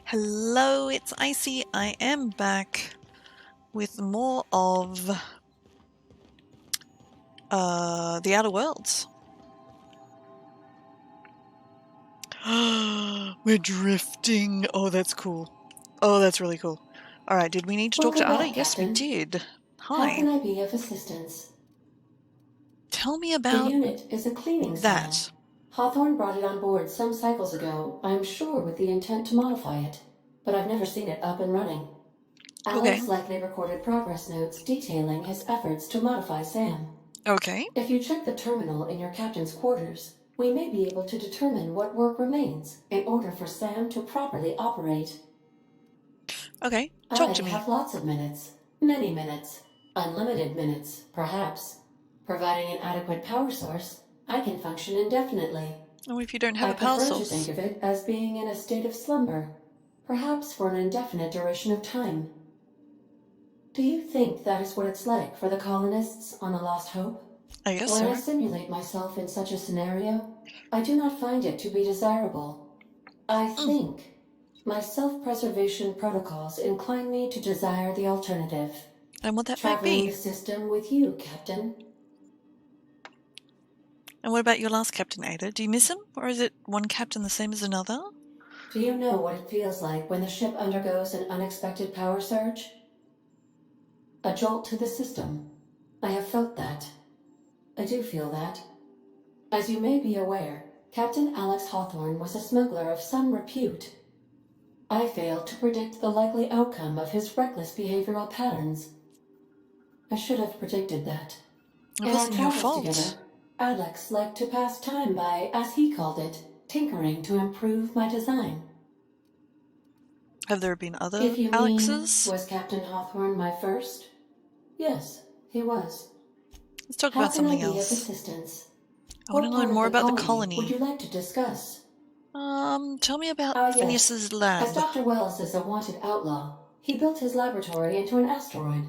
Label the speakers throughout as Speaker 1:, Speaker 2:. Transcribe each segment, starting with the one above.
Speaker 1: Hello, it's Icy. I am back with more of The Outer Worlds. We're drifting. Oh, that's cool. Oh, that's really cool. Alright, did we need to talk to
Speaker 2: Welcome
Speaker 1: Ada?
Speaker 2: back,
Speaker 1: Yes, we
Speaker 2: Captain.
Speaker 1: did.
Speaker 2: How
Speaker 1: Hi.
Speaker 2: can I be of assistance?
Speaker 1: Tell me
Speaker 2: The
Speaker 1: about
Speaker 2: unit is a cleaning scan.
Speaker 1: that.
Speaker 2: Hawthorne brought it on board some cycles ago, I'm sure with the intent to modify it, but I've never seen it up and running.
Speaker 1: Okay.
Speaker 2: Alex likely recorded progress notes detailing his efforts to modify Sam.
Speaker 1: Okay.
Speaker 2: If you check the terminal in your captain's quarters, we may be able to determine what work remains in order for Sam to properly operate.
Speaker 1: Okay.
Speaker 2: I
Speaker 1: Talk to me.
Speaker 2: have lots of minutes. Many minutes. Unlimited minutes, perhaps. Providing an adequate power source, I can function indefinitely.
Speaker 1: Oh, if you don't have
Speaker 2: I
Speaker 1: a power
Speaker 2: prefer to think
Speaker 1: source.
Speaker 2: of it as being in a state of slumber, perhaps for an indefinite duration of time. Do you think that is what it's like for the colonists on the Lost Hope?
Speaker 1: I guess
Speaker 2: When I
Speaker 1: so.
Speaker 2: simulate myself in such a scenario, I do not find it to be desirable. I think my self-preservation protocols incline me to desire the alternative.
Speaker 1: And what that might
Speaker 2: Traveling
Speaker 1: be.
Speaker 2: the system with you, Captain.
Speaker 1: And what about your last captain, Ada? Do you miss him? Or is it one captain the same as another?
Speaker 2: Do you know what it feels like when the ship undergoes an unexpected power surge? A jolt to the system. I have felt that. I do feel that. As you may be aware, Captain Alex Hawthorne was a smuggler of some repute. I failed to predict the likely outcome of his reckless behavioral patterns. I should have predicted that.
Speaker 1: It
Speaker 2: In our
Speaker 1: wasn't your
Speaker 2: travels together,
Speaker 1: fault.
Speaker 2: Alex liked to pass time by, as he called it, tinkering to improve my design.
Speaker 1: Have there been other
Speaker 2: If you mean,
Speaker 1: Alexes?
Speaker 2: was Captain Hawthorne my first? Yes, he was.
Speaker 1: Let's talk
Speaker 2: How
Speaker 1: about
Speaker 2: can I
Speaker 1: something
Speaker 2: be of
Speaker 1: else.
Speaker 2: assistance?
Speaker 1: I want to
Speaker 2: What
Speaker 1: learn
Speaker 2: part of
Speaker 1: more
Speaker 2: the
Speaker 1: about the
Speaker 2: colony would
Speaker 1: colony.
Speaker 2: you like to discuss?
Speaker 1: Tell me about
Speaker 2: Ah, yes.
Speaker 1: Phineas's
Speaker 2: As
Speaker 1: lab.
Speaker 2: Dr. Wells is a wanted outlaw, he built his laboratory into an asteroid.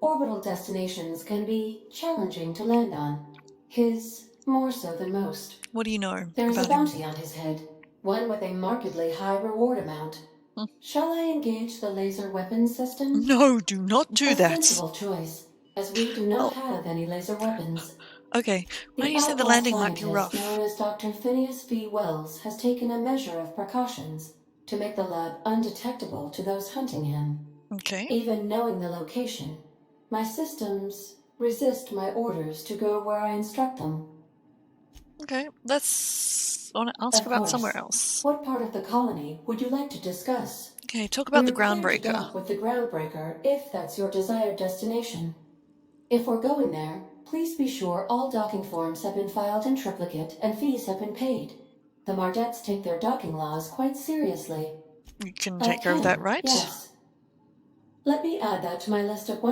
Speaker 2: Orbital destinations can be challenging to land on. His more so than most.
Speaker 1: What do you know
Speaker 2: There is a
Speaker 1: about him?
Speaker 2: bounty on his head, one with a markedly high reward amount.
Speaker 1: Hmm.
Speaker 2: Shall I engage the laser weapons system?
Speaker 1: No, do not
Speaker 2: A
Speaker 1: do that.
Speaker 2: sensible choice, as we do not
Speaker 1: Well,
Speaker 2: have any laser weapons.
Speaker 1: okay. Why
Speaker 2: The
Speaker 1: do you say the
Speaker 2: outlaw
Speaker 1: landing might be
Speaker 2: scientist
Speaker 1: rough?
Speaker 2: known as Dr. Phineas V. Wells has taken a measure of precautions to make the lab undetectable to those hunting him.
Speaker 1: Okay.
Speaker 2: Even knowing the location, my systems resist my orders to go where I instruct them.
Speaker 1: Okay. I want to ask
Speaker 2: Of
Speaker 1: about somewhere
Speaker 2: course.
Speaker 1: else.
Speaker 2: What part of the colony would you like to discuss?
Speaker 1: Okay, talk about the
Speaker 2: We're clear to
Speaker 1: Groundbreaker.
Speaker 2: dock with the Groundbreaker if that's your desired destination. If we're going there, please be sure all docking forms have been filed in triplicate and fees have been paid. The Mardettes take their docking laws quite seriously.
Speaker 1: You can
Speaker 2: I
Speaker 1: take care of that,
Speaker 2: can,
Speaker 1: right?
Speaker 2: yes. Let me add that to my list of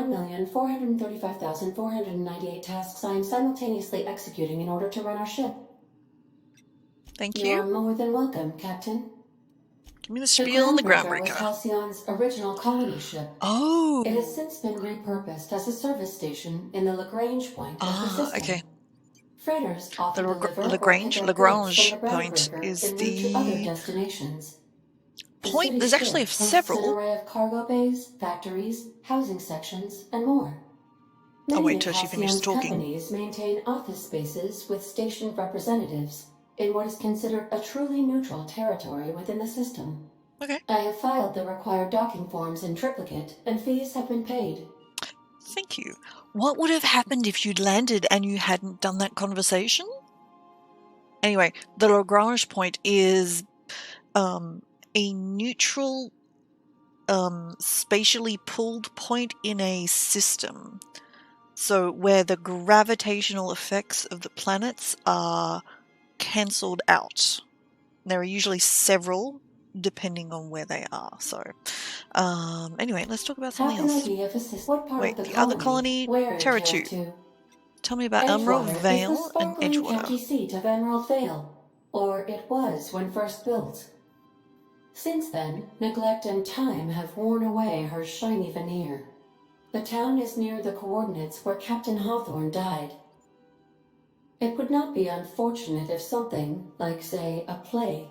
Speaker 2: 1,435,498 tasks I am simultaneously executing in order to run our ship.
Speaker 1: Thank
Speaker 2: You are
Speaker 1: you.
Speaker 2: more than welcome, Captain.
Speaker 1: Give me the
Speaker 2: The
Speaker 1: spiel on the
Speaker 2: Groundbreaker was
Speaker 1: Groundbreaker.
Speaker 2: Halcyon's original colony ship. It has
Speaker 1: Oh.
Speaker 2: since been repurposed as a service station in the Lagrange point of the system.
Speaker 1: Okay.
Speaker 2: Freighters often
Speaker 1: The
Speaker 2: deliver or pick
Speaker 1: Lagrange
Speaker 2: up goods from
Speaker 1: Lagrange
Speaker 2: the
Speaker 1: point
Speaker 2: Groundbreaker
Speaker 1: is
Speaker 2: en route to other
Speaker 1: the
Speaker 2: destinations. The
Speaker 1: point.
Speaker 2: city
Speaker 1: There's actually
Speaker 2: ship hosts an
Speaker 1: several.
Speaker 2: array of cargo bays, factories, housing sections, and more.
Speaker 1: I'll
Speaker 2: Many
Speaker 1: wait
Speaker 2: of
Speaker 1: till she finishes
Speaker 2: Halcyon's
Speaker 1: talking.
Speaker 2: companies maintain office spaces with stationed representatives in what is considered a truly neutral territory within the system.
Speaker 1: Okay.
Speaker 2: I have filed the required docking forms in triplicate, and fees have been paid.
Speaker 1: Thank you. What would have happened if you'd landed and you hadn't done that conversation? Anyway, the Lagrange point is a neutral, spatially pulled point in a system. So where the gravitational effects of the planets are cancelled out. There are usually several depending on where they are. So anyway, let's talk about
Speaker 2: How
Speaker 1: something
Speaker 2: can I
Speaker 1: else.
Speaker 2: be of assistance? What part of
Speaker 1: Wait,
Speaker 2: the
Speaker 1: the other
Speaker 2: colony?
Speaker 1: colony,
Speaker 2: Where in
Speaker 1: Terra
Speaker 2: Terra
Speaker 1: 2.
Speaker 2: 2?
Speaker 1: Tell me about Emerald
Speaker 2: Edgewater is the
Speaker 1: Vale and
Speaker 2: sparkling
Speaker 1: Edgewater.
Speaker 2: county seat of Emerald Vale, or it was when first built. Since then, neglect and time have worn away her shiny veneer. The town is near the coordinates where Captain Hawthorne died. It would not be unfortunate if something, like say a plague,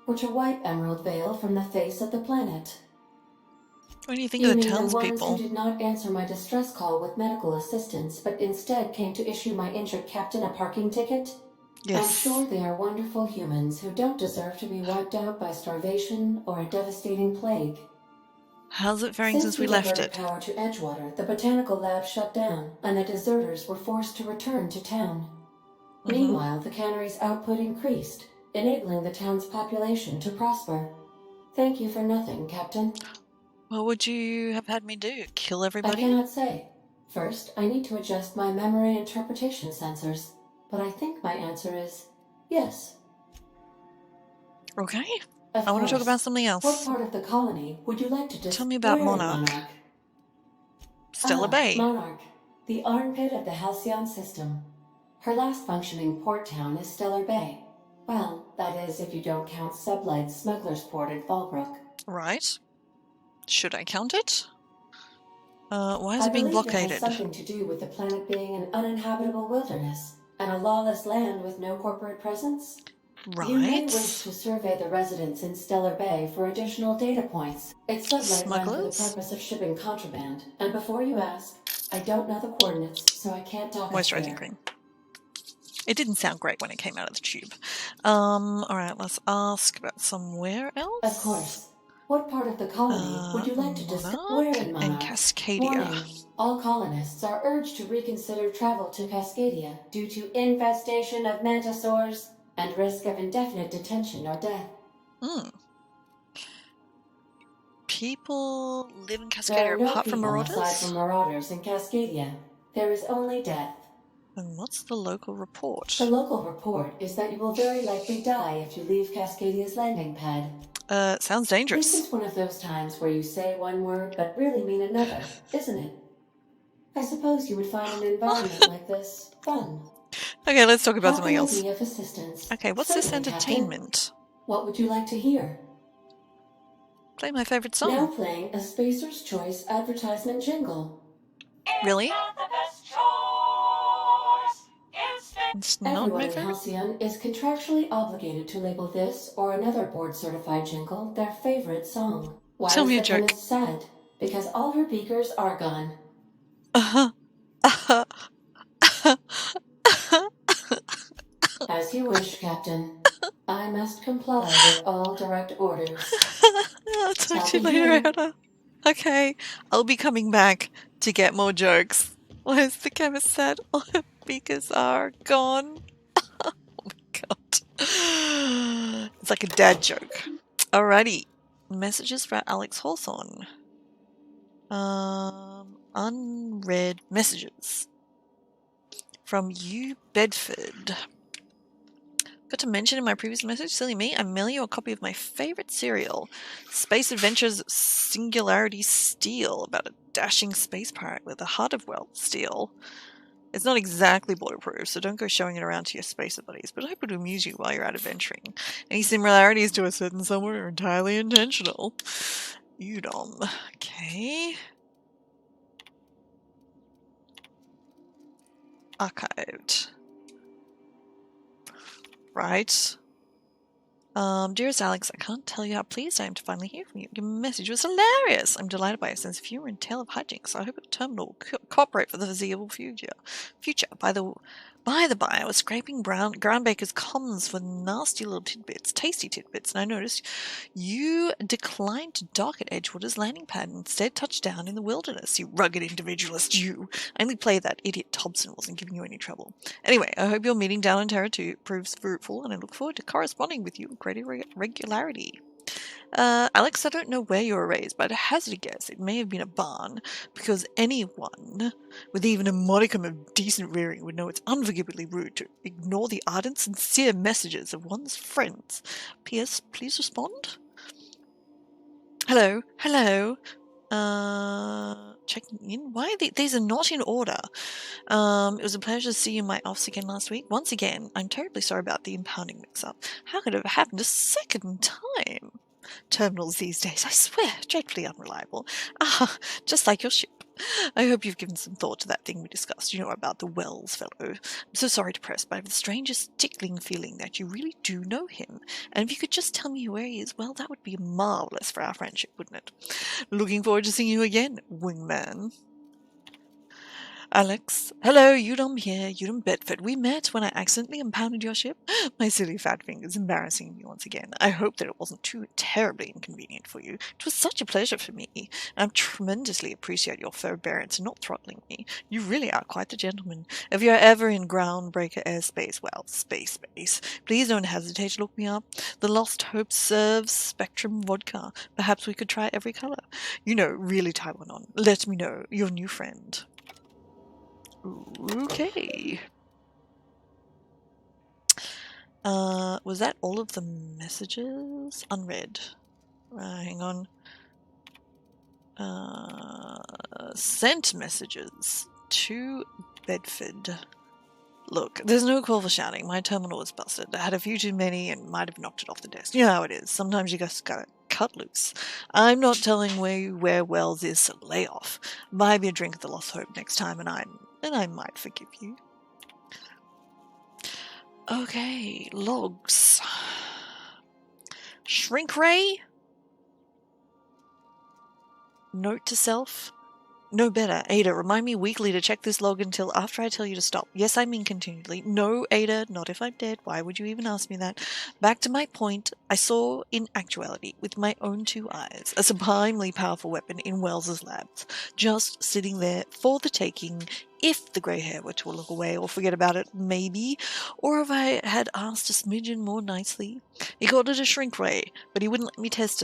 Speaker 2: were to wipe Emerald Vale from the face of the planet.
Speaker 1: What do you think of
Speaker 2: You
Speaker 1: the
Speaker 2: mean the ones who
Speaker 1: townspeople?
Speaker 2: did not answer my distress call with medical assistance, but instead came to issue my injured captain a parking ticket? I'm sure
Speaker 1: Yes.
Speaker 2: they are wonderful humans who don't deserve to be wiped out by starvation or a devastating plague.
Speaker 1: How's it faring
Speaker 2: Since
Speaker 1: since
Speaker 2: we
Speaker 1: we left
Speaker 2: diverted
Speaker 1: it?
Speaker 2: power to Edgewater, the botanical lab shut down, and the deserters were forced to return to town.
Speaker 1: Mm-hmm.
Speaker 2: Meanwhile, the cannery's output increased, enabling the town's population to prosper. Thank you for nothing, Captain.
Speaker 1: What would you have had me do? Kill
Speaker 2: I
Speaker 1: everybody?
Speaker 2: cannot say. First, I need to adjust my memory interpretation sensors, but I think my answer is yes.
Speaker 1: Okay.
Speaker 2: Of
Speaker 1: I want to talk about
Speaker 2: course.
Speaker 1: something
Speaker 2: What
Speaker 1: else.
Speaker 2: part of the colony would you like to
Speaker 1: Tell
Speaker 2: dis-
Speaker 1: me about
Speaker 2: Where in
Speaker 1: Monarch.
Speaker 2: Monarch?
Speaker 1: Stellar Bay.
Speaker 2: Monarch, the armpit of the Halcyon system. Her last functioning port town is Stellar Bay. Well, that is if you don't count Sublight's Smuggler's Port at Fallbrook.
Speaker 1: Right. Should I count it? Why is
Speaker 2: I
Speaker 1: it being
Speaker 2: believe it has
Speaker 1: blockaded?
Speaker 2: something to do with the planet being an uninhabitable wilderness and a lawless land with no corporate presence. You may wish
Speaker 1: Right.
Speaker 2: to survey the residents in Stellar Bay for additional data points. It's Sublight run for the
Speaker 1: Smugglers?
Speaker 2: purpose of shipping contraband, and before you ask, I don't know the coordinates, so I can't dock us
Speaker 1: Moisturizing
Speaker 2: there.
Speaker 1: cream. It didn't sound great when it came out of the tube. Alright, let's ask about somewhere else.
Speaker 2: Of course. What part of the colony would you like to discuss? Where
Speaker 1: Monarch
Speaker 2: in
Speaker 1: and
Speaker 2: Monarch?
Speaker 1: Cascadia.
Speaker 2: Warning. All colonists are urged to reconsider travel to Cascadia due to infestation of mantisaurs and risk of indefinite detention or death.
Speaker 1: People live in
Speaker 2: There
Speaker 1: Cascadia
Speaker 2: are no
Speaker 1: apart from
Speaker 2: people aside
Speaker 1: marauders?
Speaker 2: from marauders in Cascadia. There is only death.
Speaker 1: And what's the local report?
Speaker 2: The local report is that you will very likely die if you leave Cascadia's landing pad.
Speaker 1: Sounds
Speaker 2: This
Speaker 1: dangerous.
Speaker 2: is one of those times where you say one word but really mean another, isn't it? I suppose you would find an environment like this fun.
Speaker 1: Okay, let's talk about
Speaker 2: How
Speaker 1: something
Speaker 2: can I
Speaker 1: else.
Speaker 2: be of assistance?
Speaker 1: Okay, what's this
Speaker 2: Certainly, Captain.
Speaker 1: entertainment?
Speaker 2: What would you like to hear?
Speaker 1: Play my favorite
Speaker 2: Now
Speaker 1: song.
Speaker 2: playing a Spacer's Choice advertisement jingle.
Speaker 1: Really? It's not
Speaker 2: Everyone
Speaker 1: my
Speaker 2: in
Speaker 1: favorite.
Speaker 2: Halcyon is contractually obligated to label this or another board-certified jingle their favorite song. Why
Speaker 1: Tell
Speaker 2: is
Speaker 1: me a
Speaker 2: the
Speaker 1: joke.
Speaker 2: chemist sad? Because all her beakers are gone. As you wish, Captain. I must comply with all direct orders.
Speaker 1: I'll talk to you
Speaker 2: I'll be
Speaker 1: later,
Speaker 2: here.
Speaker 1: Anna. Okay, I'll be coming back to get more jokes. Where's the chemist said all her beakers are gone? Oh my god. It's like a dad joke. Alrighty. Messages for Alex Hawthorne. Unread messages. From you, Bedford. Got to mention in my previous message, silly me, I mail you a copy of my favorite serial, Space Adventures Singularity Steel, about a dashing space pirate with a heart of steel. It's not exactly waterproof, so don't go showing it around to your spacer buddies, but I hope it'll amuse you while you're out adventuring. Any similarities to a certain somewhere are entirely intentional. Udom. Okay. Archived. Right. Dearest Alex, I can't tell you how pleased I am to finally hear from you. Your message was hilarious. I'm delighted by your sense of humor and tale of hijinks. I hope the terminal will cooperate for the foreseeable future. By the by, I was scraping Groundbreaker's comms for nasty little tidbits, tasty tidbits, and I noticed you declined to dock at Edgewater's landing pad and instead touched down in the wilderness. You rugged individualist, you. I only play that idiot Thompson wasn't giving you any trouble. Anyway, I hope your meeting down in Terra 2 proves fruitful, and I look forward to corresponding with you with greater regularity. Alex, I don't know where you were raised, but I hazard a guess it may have been a barn, because anyone with even a modicum of decent rearing would know it's unforgivably rude to ignore the ardent, sincere messages of one's friends. P.S. Please respond. Hello. Checking in. Why are these are not in order? It was a pleasure to see you in my office again last week. Once again, I'm terribly sorry about the impounding mix-up. How could it have happened a second time? Terminals these days, I swear, dreadfully unreliable. Ah, just like your ship. I hope you've given some thought to that thing we discussed, about the Wells fellow. I'm so sorry to press, but I have the strangest tickling feeling that you really do know him. And if you could just tell me where he is, well, that would be marvellous for our friendship, wouldn't it? Looking forward to seeing you again, wingman. Alex. Hello, Udom here, Udom Bedford. We met when I accidentally impounded your ship. My silly fat fingers embarrassing me once again. I hope that it wasn't too terribly inconvenient for you. It was such a pleasure for me, and I tremendously appreciate your forbearance in not throttling me. You really are quite the gentleman. If you're ever in Groundbreaker airspace, well, space, please don't hesitate to look me up. The Lost Hope serves Spectrum vodka. Perhaps we could try every color. Really tie one on. Let me know, your new friend. Okay. Was that all of the messages? Unread. Hang on. Sent messages to Bedford. Look, there's no call for shouting. My terminal was busted. I had a few too many and might have knocked it off the desk. You know how it is. Sometimes you just gotta cut loose. I'm not telling where Wells is, so lay off. Buy me a drink at the Lost Hope next time, and I might forgive you. Okay, logs. Shrink ray? Note to self? No better. Ada, remind me weekly to check this log until after I tell you to stop. Yes, I mean continually. No, Ada, not if I'm dead. Why would you even ask me that? Back to my point, I saw in actuality, with my own two eyes, a sublimely powerful weapon in Wells's labs, just sitting there for the taking, if the grey hair were to look away or forget about it, maybe, or if I had asked a smidgen more nicely. He called it a shrink ray, but he wouldn't let me test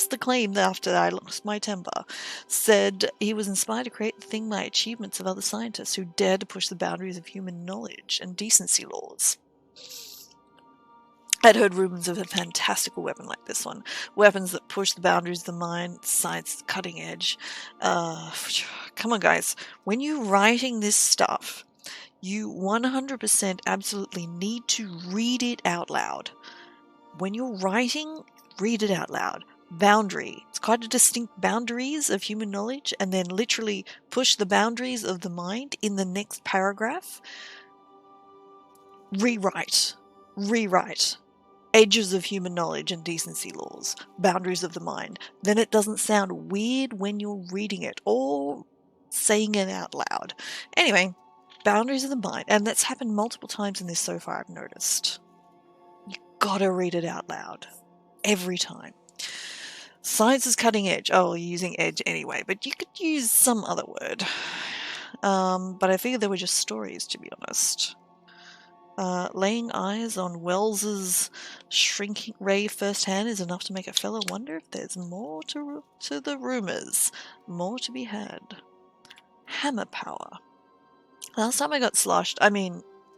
Speaker 1: the claim after I lost my temper. Said he was inspired to create the thing by achievements of other scientists who dared to push the boundaries of human knowledge and decency laws. I'd heard rumors of a fantastical weapon like this one. Weapons that push the boundaries of the mind, science, cutting edge. Come on, guys. When you're writing this stuff, you 100% absolutely need to read it out loud. When you're writing, read it out loud. Boundary. It's quite a distinct boundaries of human knowledge, and then literally push the boundaries of the mind in the next paragraph. Rewrite. Edges of human knowledge and decency laws. Boundaries of the mind. Then it doesn't sound weird when you're reading it or saying it out loud. Anyway, boundaries of the mind. And that's happened multiple times in this so far, I've noticed. You gotta read it out loud. Every time. Science is cutting edge. Oh, you're using edge anyway, but you could use some other word. But I figured they were just stories, to be honest. Laying eyes on Wells's shrinking ray firsthand is enough to make a fellow wonder if there's more to the rumors. More to be had. Hammer power. Last time I got sloshed,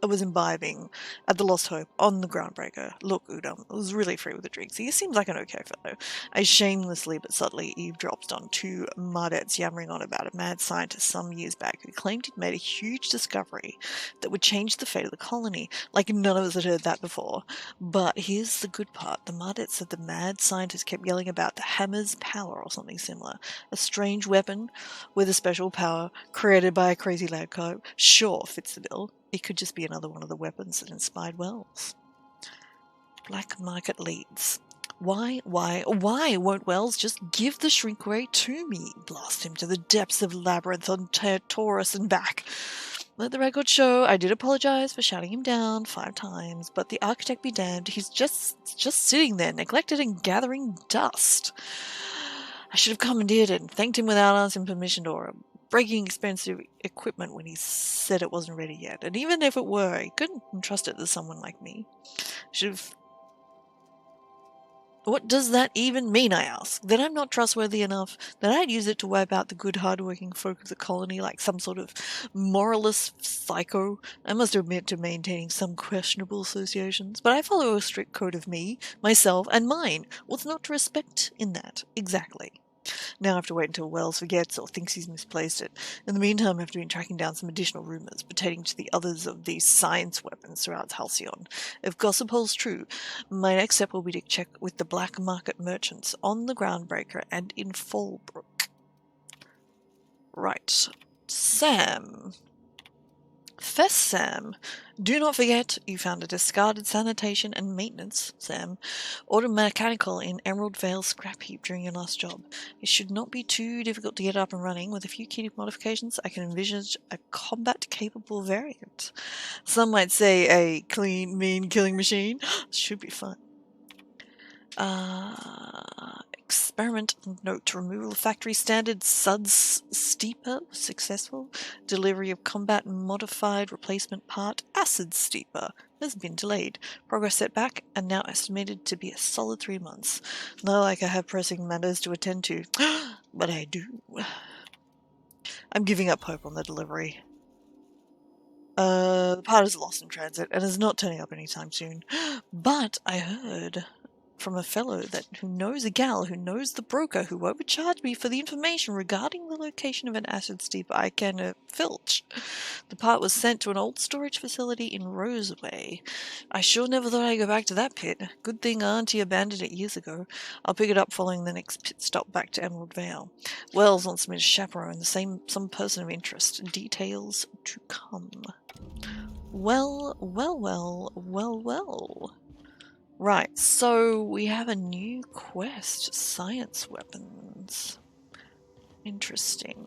Speaker 1: I was imbibing at the Lost Hope on the Groundbreaker. Look, Udom, it was really free with the drinks. He seems like an okay fellow. I shamelessly but subtly eavesdropped on two mudettes yammering on about a mad scientist some years back who claimed he'd made a huge discovery that would change the fate of the colony. Like none of us had heard that before. But here's the good part. The mudettes said the mad scientist kept yelling about the hammer's power or something similar. A strange weapon with a special power created by a crazy lad cop. Sure, fits the bill. It could just be another one of the weapons that inspired Wells. Black market leads. Why won't Wells just give the shrink ray to me? Blast him to the depths of Labyrinth on Taurus and back. Let the record show I did apologize for shouting him down 5 times, but the architect be damned, he's just sitting there, neglected and gathering dust. I should have commandeered it and thanked him without asking permission or breaking expensive equipment when he said it wasn't ready yet. And even if it were, he couldn't entrust it to someone like me. Should have... What does that even mean, I ask? That I'm not trustworthy enough? That I'd use it to wipe out the good, hard-working folk of the colony like some sort of moralist psycho? I must admit to maintaining some questionable associations, but I follow a strict code of me, myself, and mine. What's not to respect in that? Exactly. Now I have to wait until Wells forgets or thinks he's misplaced it. In the meantime, I have to be tracking down some additional rumours pertaining to the others of these science weapons throughout Halcyon. If gossip holds true, my next step will be to check with the black market merchants on the Groundbreaker and in Fallbrook. Right. Sam. Fess Sam. Do not forget you found a discarded sanitation and maintenance, Sam, automechanical in Emerald Vale scrap heap during your last job. It should not be too difficult to get up and running. With a few key modifications, I can envisage a combat-capable variant. Some might say a clean, mean killing machine. Should be fun. Experiment note. Removal of factory standard suds steeper successful. Delivery of combat modified replacement part acid steeper has been delayed. Progress setback and now estimated to be a solid 3 months. Not like I have pressing matters to attend to, but I do. I'm giving up hope on the delivery. The part is lost in transit and is not turning up anytime soon. But I heard from a fellow who knows a gal who knows the broker who overcharged me for the information regarding the location of an acid steeper I can filch. The part was sent to an old storage facility in Roseway. I sure never thought I'd go back to that pit. Good thing Auntie abandoned it years ago. I'll pick it up following the next pit stop back to Emerald Vale. Wells wants me to chaperone some person of interest. Details to come. Well. Right, so we have a new quest. Science weapons. Interesting.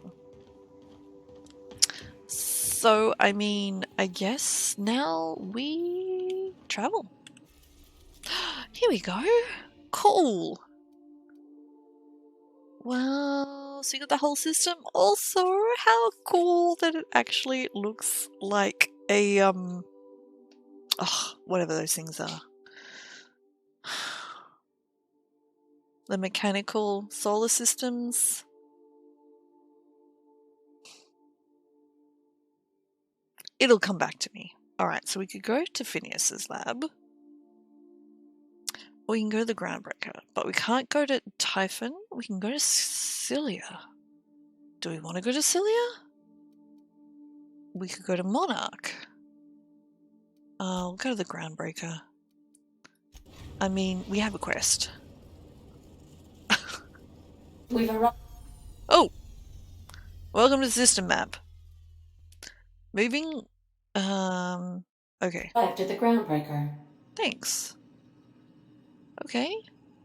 Speaker 1: So, I mean, I guess now we travel. Here we go. Cool. Well, so you got the whole system. Also, how cool that it actually looks like a, whatever those things are. The mechanical solar systems. It'll come back to me. Alright, so we could go to Phineas's lab. Or we can go to the Groundbreaker. But we can't go to Typhon. We can go to Cilia. Do we want to go to Cilia? We could go to Monarch. We'll go to the Groundbreaker. I mean, we have a quest.
Speaker 2: We've arrived.
Speaker 1: Oh! Welcome to the system map. Moving... okay.
Speaker 2: Arrived at the Groundbreaker.
Speaker 1: Thanks. Okay,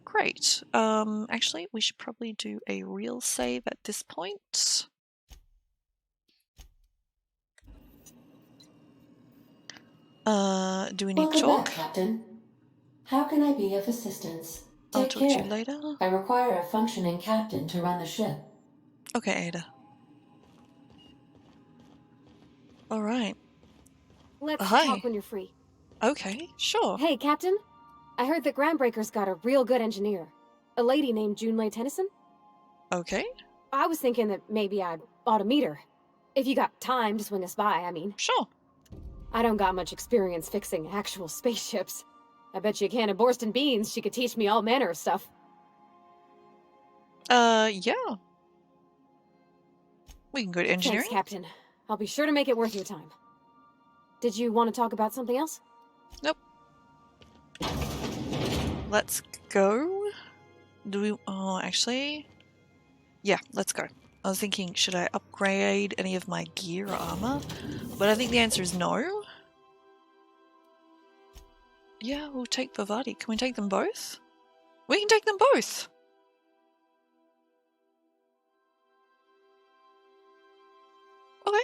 Speaker 1: great. Actually, we should probably do a real save at this point. Do we need
Speaker 2: Welcome
Speaker 1: talk?
Speaker 2: back, Captain. How can I be of assistance?
Speaker 1: I'll
Speaker 2: Take
Speaker 1: talk
Speaker 2: care.
Speaker 1: to you later.
Speaker 2: I require a functioning captain to run the ship.
Speaker 1: Okay, Ada. Alright.
Speaker 3: Let's
Speaker 1: Hi.
Speaker 3: talk when you're free.
Speaker 1: Okay, sure.
Speaker 3: Hey, Captain. I heard that Groundbreaker's got a real good engineer. A lady named Junlei Tennyson.
Speaker 1: Okay.
Speaker 3: I was thinking that maybe I ought to meet her. If you got time to swing us by, I mean.
Speaker 1: Sure.
Speaker 3: I don't got much experience fixing actual spaceships. I bet you a can of Borston beans she could teach me all manner of stuff.
Speaker 1: Yeah. We can go to engineering.
Speaker 3: Thanks, Captain. I'll be sure to make it worth your time. Did you want to talk about something else?
Speaker 1: Nope. Let's go. Do we... Oh, actually... Yeah, let's go. I was thinking, should I upgrade any of my gear or armor? But I think the answer is no. Yeah, we'll take Bavati. Can we take them both? We can take them both! Okay.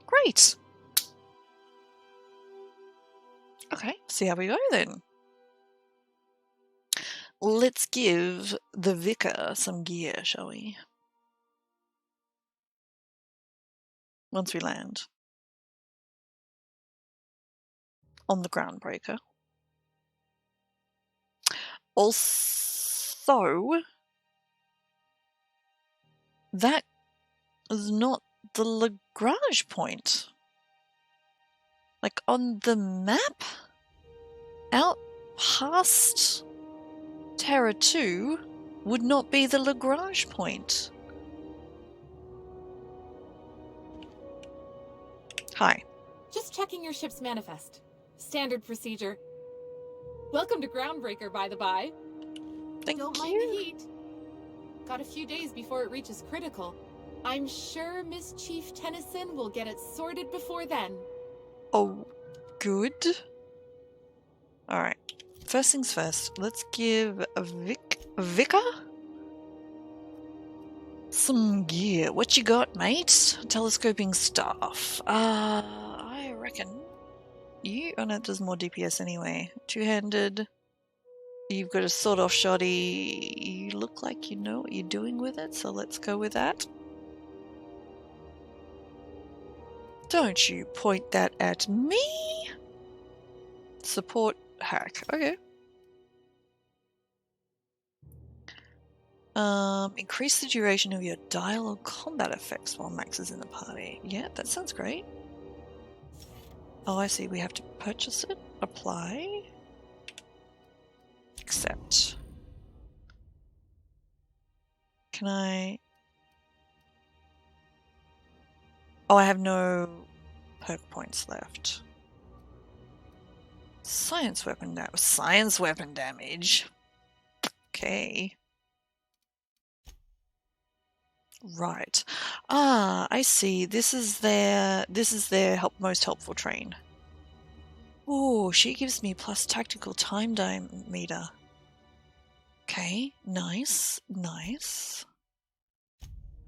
Speaker 1: Great! Okay, see how we go then. Let's give the vicar some gear, shall we? Once we land. On the Groundbreaker. Also, that is not the Lagrange point. Like on the map? Out past Terra 2 would not be the Lagrange point. Hi.
Speaker 4: Just checking your ship's manifest. Standard procedure. Welcome to Groundbreaker, by the by.
Speaker 1: Thank
Speaker 4: Don't
Speaker 1: you.
Speaker 4: mind the heat. Got a few days before it reaches critical. I'm sure Miss Chief Tennyson will get it sorted before then.
Speaker 1: Oh, good. Alright. First things first, let's give Vicar some gear. What you got, mate? Telescoping staff. I reckon you... Oh no, it does more DPS anyway. Two-handed. You've got a sawed-off shoddy. You look like you know what you're doing with it, so let's go with that. Don't you point that at me! Support hack. Okay. Increase the duration of your dialogue combat effects while Max is in the party. Yeah, that sounds great. Oh, I see. We have to purchase it. Apply. Accept. Can I... Oh, I have no perk points left. Science weapon damage. Okay. Right. Ah, I see. This is their most helpful train. Oh, she gives me plus tactical time diameter. Okay, nice, nice.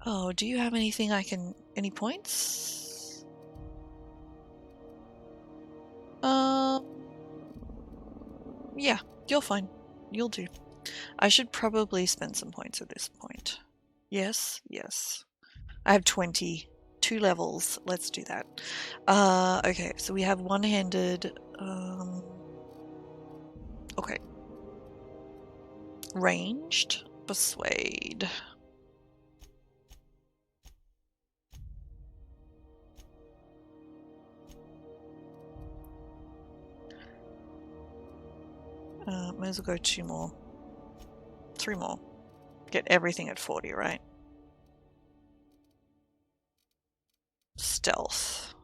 Speaker 1: Oh, do you have anything any points? Yeah, you're fine. You'll do. I should probably spend some points at this point. Yes, yes. I have 20. 2 levels. Let's do that. Okay, so we have one-handed. Okay. Ranged. Persuade. Might as well go 2 more. 3 more. Get everything at 40, right? Stealth.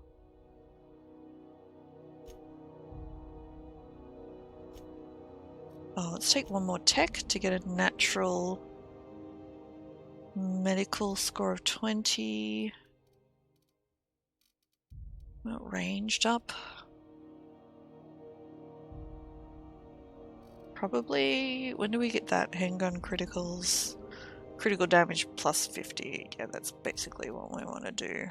Speaker 1: Oh, let's take 1 more tech to get a natural medical score of 20. Not ranged up. Probably, when do we get that? Handgun criticals. Critical damage plus 50. Yeah, that's basically what we want to do.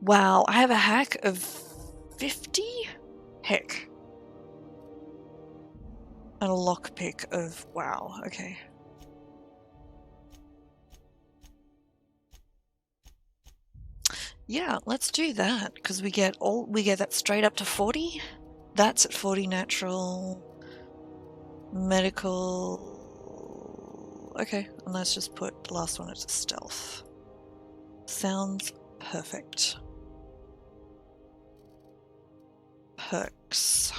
Speaker 1: Wow, I have a hack of 50? Heck. And a lockpick of... wow, okay. Yeah, let's do that, because we get that straight up to 40. That's at 40 natural. Medical. Okay, and let's just put the last one as stealth. Sounds perfect. Perks.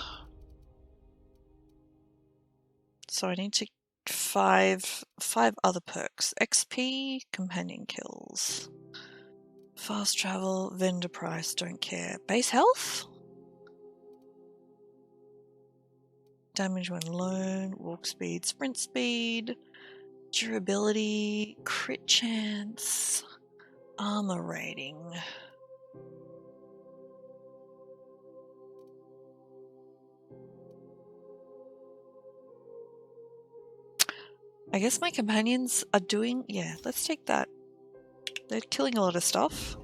Speaker 1: So I need to 5 other perks. XP, companion kills. Fast travel, vendor price, don't care. Base health? Damage when alone, walk speed, sprint speed, durability, crit chance, armor rating. I guess my companions are doing... yeah, let's take that. They're killing a lot of stuff,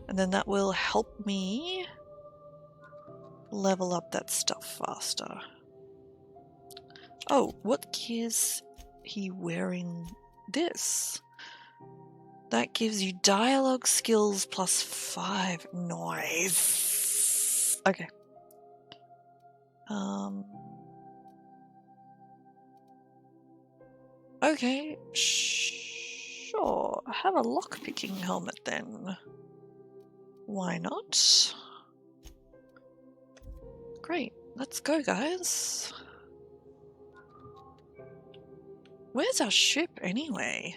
Speaker 1: and then that will help me level up that stuff faster. Oh, what gear's he wearing this? That gives you dialogue skills plus 5. Nice. Okay. Okay, sure. Have a lockpicking helmet then. Why not? Great, let's go, guys. Where's our ship anyway?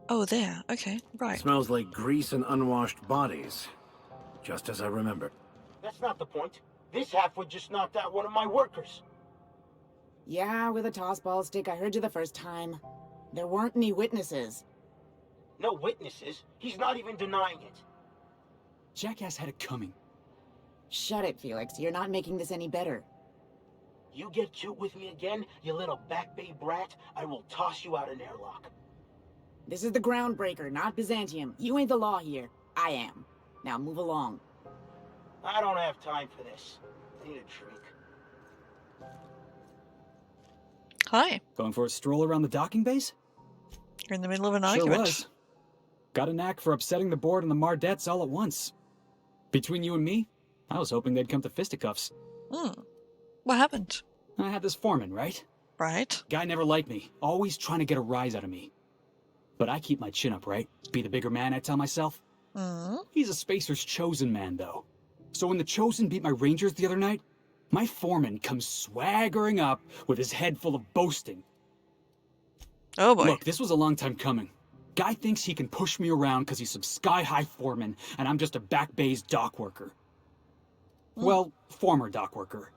Speaker 1: Oh, there. Okay, right.
Speaker 5: Smells like grease and unwashed bodies. Just as I remembered.
Speaker 6: That's not the point. This halfwit just knocked out one of my workers. Yeah, with a tossball stick, I heard you the first time. There weren't any witnesses.
Speaker 7: No witnesses? He's not even denying it.
Speaker 8: Jackass had it coming.
Speaker 6: Shut it, Felix. You're not making this any better.
Speaker 7: You get cute with me again, you little back bay brat, I will toss you out an airlock.
Speaker 6: This is the Groundbreaker, not Byzantium. You ain't the law here. I am. Now move along.
Speaker 7: I don't have time for this. I need a drink.
Speaker 1: Hi.
Speaker 8: Going for a stroll around the docking base?
Speaker 1: You're in the middle of an
Speaker 8: Sure
Speaker 1: argument.
Speaker 8: was. Got a knack for upsetting the board and the Mardettes all at once. Between you and me, I was hoping they'd come to fisticuffs.
Speaker 1: What happened?
Speaker 8: I had this foreman, right?
Speaker 1: Right.
Speaker 8: Guy never liked me, always trying to get a rise out of me. But I keep my chin up, right? Be the bigger man, I tell myself. He's a Spacer's chosen man, though. So when the Chosen beat my Rangers the other night, my foreman comes swaggering up with his head full of boasting.
Speaker 1: Oh boy.
Speaker 8: Look, this was a long time coming. Guy thinks he can push me around because he's some sky-high foreman, and I'm just a back bay's dock worker. Well, former dock worker.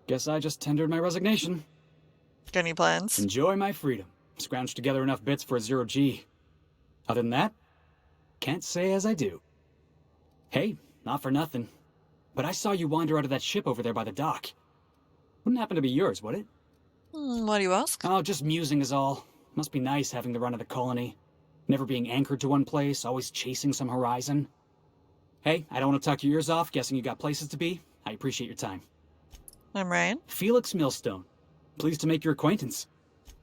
Speaker 8: Guess I just tendered my resignation.
Speaker 1: Got any plans?
Speaker 8: Enjoy my freedom. Scrounged together enough bits for a 0G. Other than that, can't say as I do. Hey, not for nothing, but I saw you wander out of that ship over there by the dock. Wouldn't happen to be yours, would it?
Speaker 1: Why do you ask?
Speaker 8: Oh, just musing is all. Must be nice having the run of the colony. Never being anchored to one place, always chasing some horizon. Hey, I don't want to talk your ears off, guessing you got places to be. I appreciate your time.
Speaker 1: I'm Ryan.
Speaker 8: Felix Millstone. Pleased to make your acquaintance.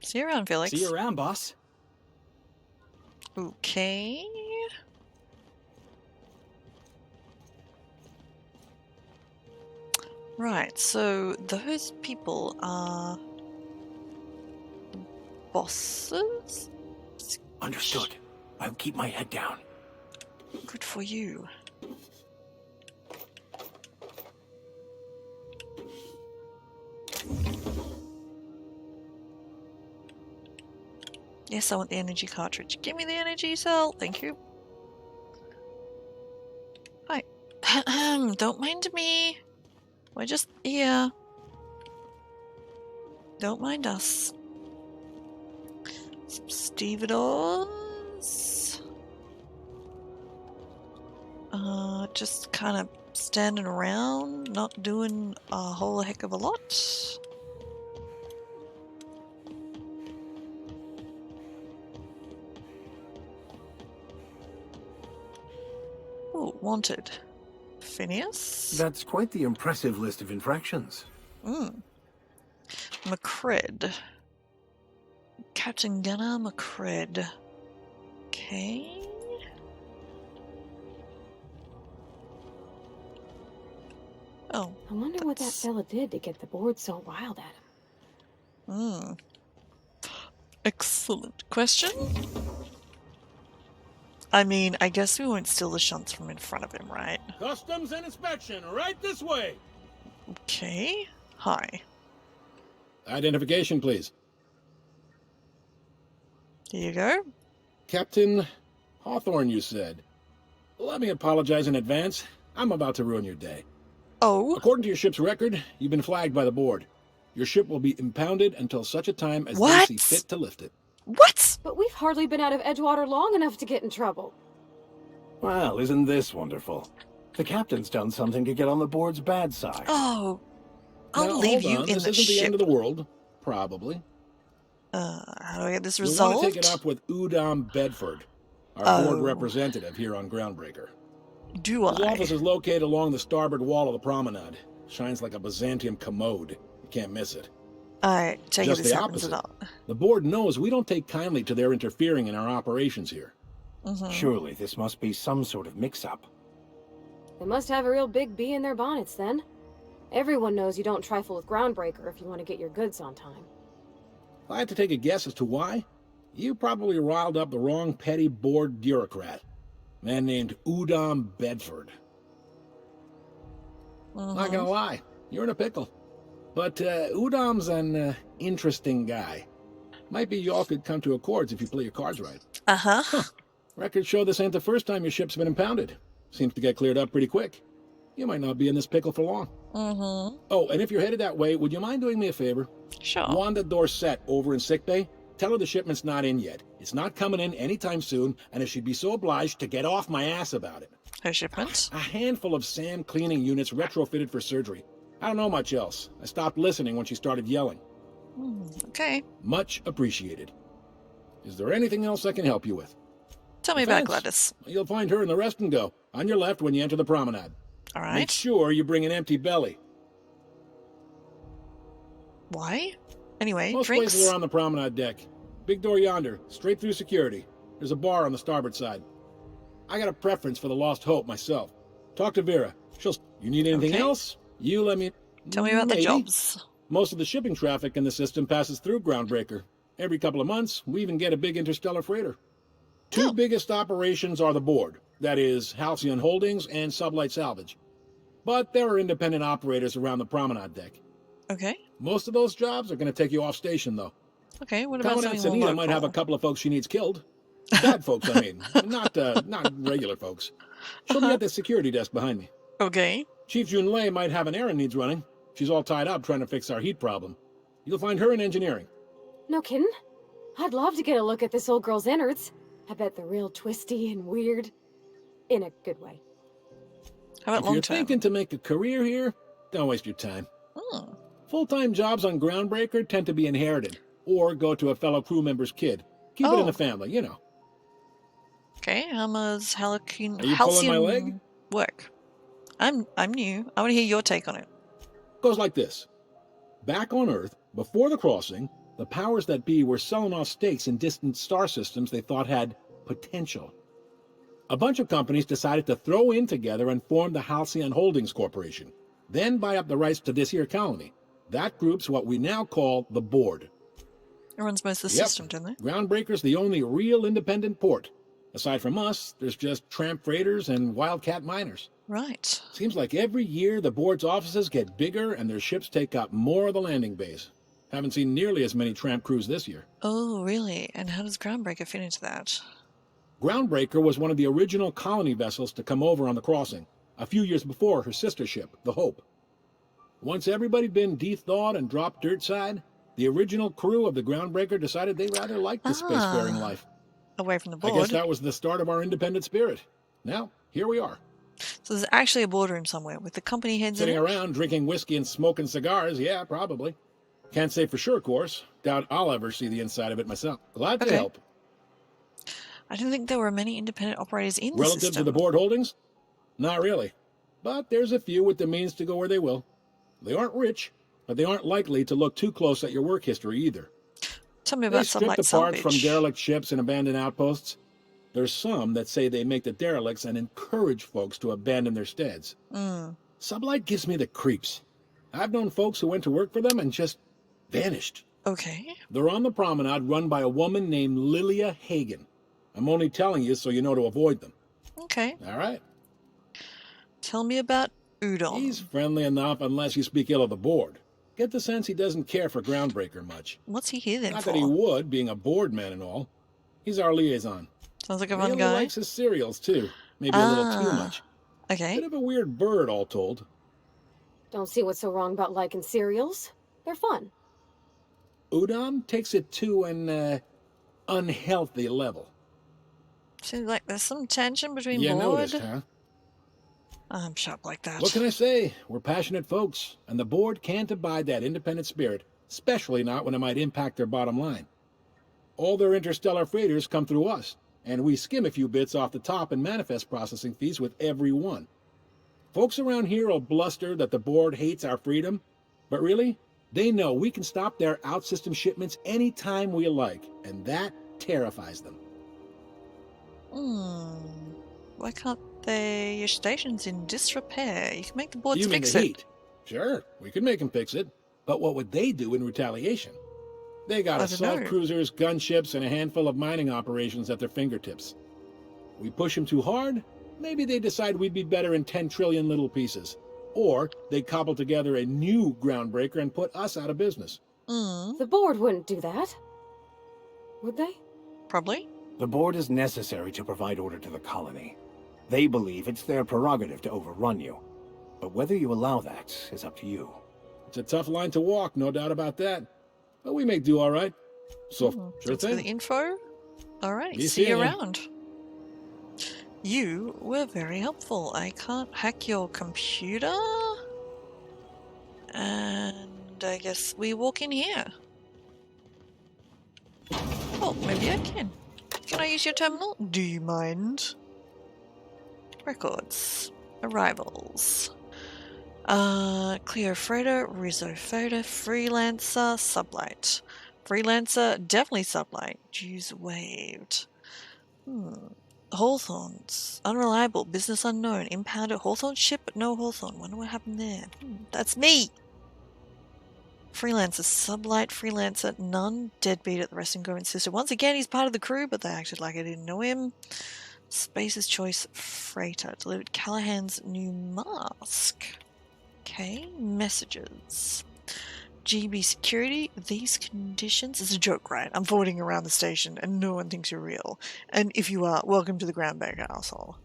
Speaker 1: See you around, Felix.
Speaker 8: See you around, boss.
Speaker 1: Okay. Right, so those people are bosses?
Speaker 5: Understood. I'll keep my head down.
Speaker 1: Good for you. Yes, I want the energy cartridge. Give me the energy cell. Thank you. Hi. Don't mind me. We're just here. Don't mind us. Some stevedores. Just kind of standing around, not doing a whole heck of a lot. Ooh, wanted. Phineas?
Speaker 5: That's quite the impressive list of infractions.
Speaker 1: McCred. Captain Gunnar McCred. Okay. Oh.
Speaker 3: I wonder what that fella did to get the board so riled at him.
Speaker 1: Excellent question. I mean, I guess we won't steal the shunts from in front of him, right?
Speaker 9: Customs and inspection, right this way.
Speaker 1: Okay. Hi.
Speaker 9: Identification, please.
Speaker 1: Here you go.
Speaker 9: Captain Hawthorne, you said. Let me apologize in advance. I'm about to ruin your day.
Speaker 1: Oh.
Speaker 9: According to your ship's record, you've been flagged by the board. Your ship will be impounded until such a time as
Speaker 1: What?
Speaker 9: they see fit to lift it.
Speaker 1: What?
Speaker 3: But we've hardly been out of Edgewater long enough to get in trouble.
Speaker 5: Well, isn't this wonderful? The captain's done something to get on the board's bad side.
Speaker 1: Oh.
Speaker 9: Now,
Speaker 1: I'll leave
Speaker 9: hold
Speaker 1: you
Speaker 9: on.
Speaker 1: in
Speaker 9: This
Speaker 1: the
Speaker 9: isn't the
Speaker 1: ship.
Speaker 9: end of the world. Probably.
Speaker 1: How do I get this
Speaker 9: You'll
Speaker 1: resolved?
Speaker 9: want to take it up with Udom Bedford, our board
Speaker 1: Oh.
Speaker 9: representative here on Groundbreaker.
Speaker 1: Do
Speaker 9: His
Speaker 1: I?
Speaker 9: office is located along the starboard wall of the promenade. Shines like a Byzantium commode. You can't miss it.
Speaker 1: I take it
Speaker 9: Just
Speaker 1: this
Speaker 9: the
Speaker 1: happens a
Speaker 9: opposite.
Speaker 1: lot.
Speaker 9: The board knows we don't take kindly to their interfering in our operations here.
Speaker 5: Surely this must be some sort of mix-up.
Speaker 3: They must have a real big bee in their bonnets then. Everyone knows you don't trifle with Groundbreaker if you want to get your goods on time.
Speaker 9: If I had to take a guess as to why, you probably riled up the wrong petty board bureaucrat. A man named Udom Bedford. Not gonna lie, you're in a pickle. But Udom's an interesting guy. Might be y'all could come to accords if you play your cards right.
Speaker 1: Uh-huh.
Speaker 9: Records show this ain't the first time your ship's been impounded. Seems to get cleared up pretty quick. you might not be in this pickle for long.
Speaker 1: Mm-hmm.
Speaker 9: Oh, and if you're headed that way, would you mind doing me a favor?
Speaker 1: Sure.
Speaker 9: Wanda Dorset over in sickbay, tell her the shipment's not in yet. It's not coming in anytime soon, and if she'd be so obliged to get off my ass about it.
Speaker 1: Her shipment?
Speaker 9: A handful of SAM cleaning units retrofitted for surgery. I don't know much else. I stopped listening when she started yelling.
Speaker 1: Okay.
Speaker 9: Much appreciated. Is there anything else I can help you with?
Speaker 1: Tell me about Gladys.
Speaker 9: You'll find her in the rest and go, on your left when you enter the promenade.
Speaker 1: All right.
Speaker 9: Make sure you bring an empty belly.
Speaker 1: Why? Anyway,
Speaker 9: Most
Speaker 1: drinks?
Speaker 9: places are on the promenade deck. Big door yonder, straight through security. There's a bar on the starboard side. I got a preference for the Lost Hope myself. Talk to Vera. You need anything else? You let me...
Speaker 1: Tell me about the jobs.
Speaker 9: Most of the shipping traffic in the system passes through Groundbreaker. Every couple of months, we even get a big interstellar freighter. Two biggest operations are the board. That is, Halcyon Holdings and Sublight Salvage. But there are independent operators around the promenade deck.
Speaker 1: Okay.
Speaker 9: Most of those jobs are going to take you off station, though.
Speaker 1: Okay, what about something more
Speaker 9: Anita
Speaker 1: local?
Speaker 9: might have a couple of folks she needs killed. Bad folks, I mean. Not regular folks. She'll be at the security desk behind me.
Speaker 1: Okay.
Speaker 9: Chief Jun Lei might have an errand needs running. She's all tied up trying to fix our heat problem. You'll find her in engineering.
Speaker 3: No kidding? I'd love to get a look at this old girl's innards. I bet they're real twisty and weird. In a good way.
Speaker 1: How about
Speaker 9: If
Speaker 1: long
Speaker 9: you're
Speaker 1: term?
Speaker 9: thinking to make a career here, don't waste your time. Full-time jobs on Groundbreaker tend to be inherited, or go to a fellow crew member's kid. Keep it in the family, you know.
Speaker 1: Okay, how does halcyon
Speaker 9: Are you pulling my leg?
Speaker 1: work? I'm new. I want to hear your take on it.
Speaker 9: Goes like this. Back on Earth, before the crossing, the powers that be were selling off stakes in distant star systems they thought had potential. A bunch of companies decided to throw in together and form the Halcyon Holdings Corporation, then buy up the rights to this here colony. That group's what we now call the Board.
Speaker 1: It runs most of the system, don't they?
Speaker 9: Groundbreaker's the only real independent port. Aside from us, there's just tramp freighters and wildcat miners.
Speaker 1: Right.
Speaker 9: Seems like every year the Board's offices get bigger and their ships take up more of the landing bays. Haven't seen nearly as many tramp crews this year.
Speaker 1: Oh, really? And how does Groundbreaker fit into that?
Speaker 9: Groundbreaker was one of the original colony vessels to come over on the crossing, a few years before her sister ship, the Hope. Once everybody'd been de-thawed and dropped dirt side, the original crew of the Groundbreaker decided they rather liked the spacefaring life.
Speaker 1: Away from the board.
Speaker 9: I guess that was the start of our independent spirit. Now, here we are.
Speaker 1: So there's actually a boardroom somewhere with the company heads
Speaker 9: Sitting
Speaker 1: in it?
Speaker 9: around drinking whiskey and smoking cigars, yeah, probably. Can't say for sure, of course. Doubt I'll ever see the inside of it myself. Glad to help.
Speaker 1: I didn't think there were many independent operators in the
Speaker 9: Relative
Speaker 1: system.
Speaker 9: to the board holdings? Not really. But there's a few with the means to go where they will. They aren't rich, but they aren't likely to look too close at your work history either.
Speaker 1: Tell me
Speaker 9: They
Speaker 1: about
Speaker 9: strip
Speaker 1: Sublight
Speaker 9: the parts from
Speaker 1: Salvage.
Speaker 9: derelict ships and abandoned outposts. There's some that say they make the derelicts and encourage folks to abandon their steads. Sublight gives me the creeps. I've known folks who went to work for them and just vanished.
Speaker 1: Okay.
Speaker 9: They're on the promenade run by a woman named Lilia Hagen. I'm only telling you so you know to avoid them.
Speaker 1: Okay.
Speaker 9: All right.
Speaker 1: Tell me about Udon.
Speaker 9: He's friendly enough unless you speak ill of the board. Get the sense he doesn't care for Groundbreaker much.
Speaker 1: What's he here then
Speaker 9: Not
Speaker 1: for?
Speaker 9: that he would, being a board man and all. He's our liaison.
Speaker 1: Sounds like a fun
Speaker 9: Really
Speaker 1: guy.
Speaker 9: likes his cereals, too. Maybe a little too much.
Speaker 1: Okay.
Speaker 9: Bit of a weird bird, all told.
Speaker 3: Don't see what's so wrong about liking cereals. They're fun.
Speaker 9: Udon takes it to an unhealthy level.
Speaker 1: Seems like there's some tension between
Speaker 9: You
Speaker 1: board.
Speaker 9: noticed, huh?
Speaker 1: I'm sharp like that.
Speaker 9: What can I say? We're passionate folks, and the board can't abide that independent spirit, especially not when it might impact their bottom line. All their interstellar freighters come through us, and we skim a few bits off the top in manifest processing fees with every one. Folks around here will bluster that the board hates our freedom, but really, they know we can stop their out-system shipments anytime we like, and that terrifies them.
Speaker 1: Why can't they? Your station's in disrepair. You can make the boards
Speaker 9: You mean
Speaker 1: fix
Speaker 9: the
Speaker 1: it.
Speaker 9: heat? Sure, we could make them fix it, but what would they do in retaliation? They got
Speaker 1: I don't
Speaker 9: assault
Speaker 1: know.
Speaker 9: cruisers, gunships, and a handful of mining operations at their fingertips. We push them too hard, maybe they decide we'd be better in 10 trillion little pieces. Or they cobble together a new Groundbreaker and put us out of business.
Speaker 3: The board wouldn't do that. Would they?
Speaker 1: Probably.
Speaker 5: The board is necessary to provide order to the colony. They believe it's their prerogative to overrun you. But whether you allow that is up to you.
Speaker 9: It's a tough line to walk, no doubt about that. But we may do all right. So, sure
Speaker 1: Thanks for the
Speaker 9: thing.
Speaker 1: info. Alright,
Speaker 9: Be
Speaker 1: see you
Speaker 9: seeing ya.
Speaker 1: around. You were very helpful. I can't hack your computer. And I guess we walk in here. Oh, maybe I can. Can I use your terminal? Do you mind? Records. Arrivals. Cleo Freighter, Rizzo Freighter, Freelancer, Sublight. Freelancer, definitely Sublight. Dues waived. Hawthorns. Unreliable. Business unknown. Impounded. Hawthorne ship, but no Hawthorne. Wonder what happened there. That's me! Freelancer. Sublight. Freelancer. None. Deadbeat at the Rest and Go insisted. Once again, he's part of the crew, but they acted like I didn't know him. Space's Choice Freighter. Delivered Callahan's new mask. Okay, messages. GB security, these conditions. It's a joke, right? I'm forwarding around the station and no one thinks you're real. And if you are, welcome to the Groundbreaker asshole.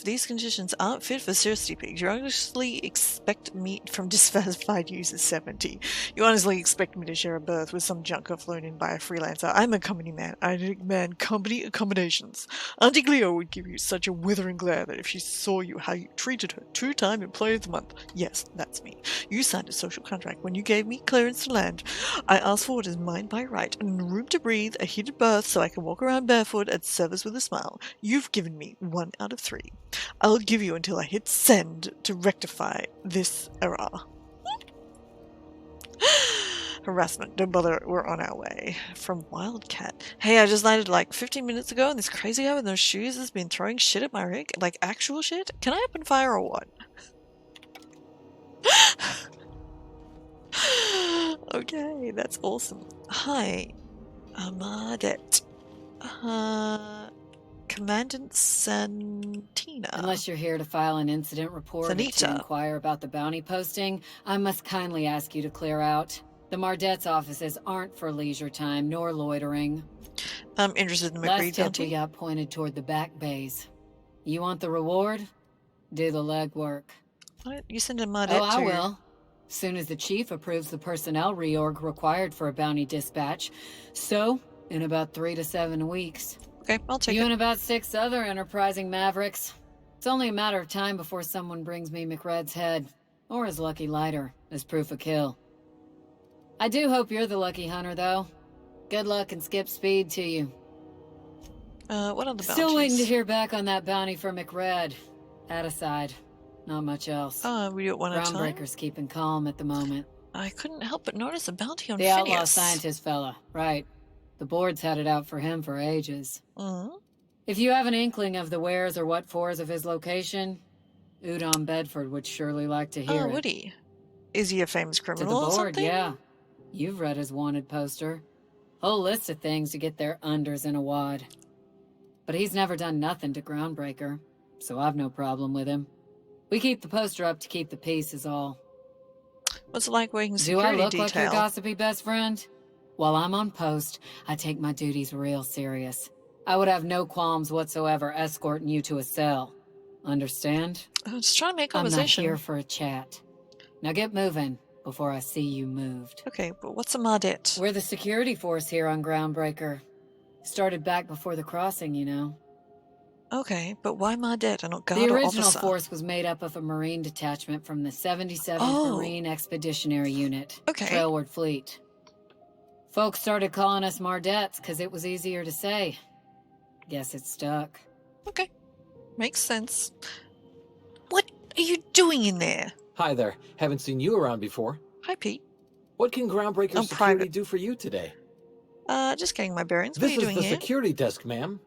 Speaker 1: These conditions aren't fit for Seriously Pigs. You honestly expect me from dissatisfied users 70. You honestly expect me to share a berth with some junker flown in by a freelancer. I'm a company man. I demand company accommodations. Auntie Cleo would give you such a withering glare that if she saw you how you treated her two-time employee of the month. Yes, that's me. You signed a social contract when you gave me clearance to land. I asked for what is mine by right, and room to breathe, a heated berth so I can walk around barefoot and service with a smile. You've given me 1 out of 3. I'll give you until I hit send to rectify this error. Harassment. Don't bother, we're on our way. From Wildcat. Hey, I just landed like 15 minutes ago and this crazy guy with no shoes has been throwing shit at my rig. Like actual shit? Can I open fire or what? Okay, that's awesome. Hi, Amadet. Commandant Santina.
Speaker 2: Unless you're here to file an incident report or to inquire about the bounty posting, I must kindly ask you to clear out. The Mardet's offices aren't for leisure time nor loitering.
Speaker 1: I'm interested in the
Speaker 2: Last
Speaker 1: McReed
Speaker 2: tip
Speaker 1: bounty.
Speaker 2: we got pointed toward the back bays. You want the reward? Do the legwork.
Speaker 1: What? You send a Mardet
Speaker 2: Oh, I
Speaker 1: to...
Speaker 2: will. Soon as the chief approves the personnel reorg required for a bounty dispatch. So, in about 3 to 7 weeks.
Speaker 1: Okay, I'll take it.
Speaker 2: You and about 6 other enterprising mavericks. It's only a matter of time before someone brings me McRed's head, or his lucky lighter, as proof of kill. I do hope you're the lucky hunter, though. Good luck and skip speed to you.
Speaker 1: What other bounties?
Speaker 2: Still waiting to hear back on that bounty for McRed. That aside, not much else.
Speaker 1: We do it one at a time?
Speaker 2: Groundbreaker's keeping calm at the moment.
Speaker 1: I couldn't help but notice a bounty on
Speaker 2: The
Speaker 1: Phineas.
Speaker 2: outlaw scientist fella, right. The board's had it out for him for ages. If you have an inkling of the wheres or what fors of his location, Udon Bedford would surely like to hear it.
Speaker 1: Oh, would he? Is he a famous
Speaker 2: To the
Speaker 1: criminal or
Speaker 2: board,
Speaker 1: something?
Speaker 2: yeah. You've read his wanted poster. Whole list of things to get their unders in a wad. But he's never done nothing to Groundbreaker, so I've no problem with him. We keep the poster up to keep the peace is all.
Speaker 1: What's it like working
Speaker 2: Do
Speaker 1: security
Speaker 2: I look like your
Speaker 1: detail?
Speaker 2: gossipy best friend? While I'm on post, I take my duties real serious. I would have no qualms whatsoever escorting you to a cell. Understand?
Speaker 1: I'm just trying to make
Speaker 2: I'm not
Speaker 1: conversation.
Speaker 2: here for a chat. Now get moving before I see you moved.
Speaker 1: Okay, but what's a Mardet?
Speaker 2: We're the security force here on Groundbreaker. Started back before the crossing, you know.
Speaker 1: Okay, but why Mardet and not guard
Speaker 2: The
Speaker 1: or
Speaker 2: original
Speaker 1: officer?
Speaker 2: force was made up of a Marine detachment from the 77th
Speaker 1: Oh.
Speaker 2: Marine Expeditionary Unit,
Speaker 1: Okay.
Speaker 2: Trailward Fleet. Folks started calling us Mardets because it was easier to say. Guess it stuck.
Speaker 1: Okay, makes sense. What are you doing in there?
Speaker 10: Hi there. Haven't seen you around before.
Speaker 1: Hi, Pete.
Speaker 10: What can Groundbreaker
Speaker 1: I'm
Speaker 10: Security
Speaker 1: private.
Speaker 10: do for you today?
Speaker 1: Just getting my bearings. What
Speaker 10: This
Speaker 1: are you
Speaker 10: is
Speaker 1: doing
Speaker 10: the
Speaker 1: here?
Speaker 10: security desk, ma'am.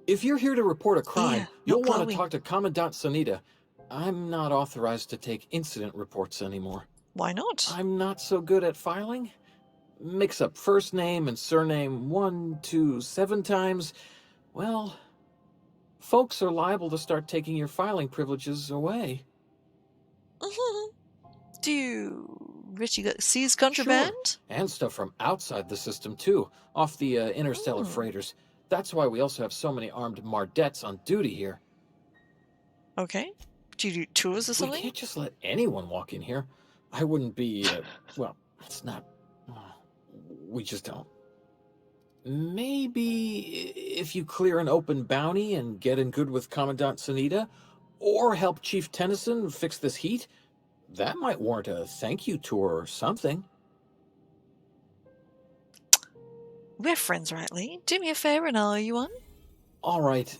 Speaker 10: If you're here to report a crime,
Speaker 1: Yeah,
Speaker 10: you'll
Speaker 1: not
Speaker 10: want to
Speaker 1: glowing.
Speaker 10: talk to Commandant Sanita. I'm not authorized to take incident reports anymore.
Speaker 1: Why not?
Speaker 10: I'm not so good at filing. Mix up first name and surname 1, 2, 7 times. Well, folks are liable to start taking your filing privileges away.
Speaker 1: Do Richie seize contraband?
Speaker 10: Sure. And stuff from outside the system, too. Off the interstellar freighters. That's why we also have so many armed Mardets on duty here.
Speaker 1: Okay. Do you do tours or
Speaker 10: We
Speaker 1: something?
Speaker 10: can't just let anyone walk in here. I wouldn't be, well, it's not... we just don't. Maybe if you clear an open bounty and get in good with Commandant Sunita, or help Chief Tennyson fix this heat, that might warrant a thank you tour or something.
Speaker 1: We're friends, right, Lee? Do me a favor and I'll owe you one.
Speaker 10: All right,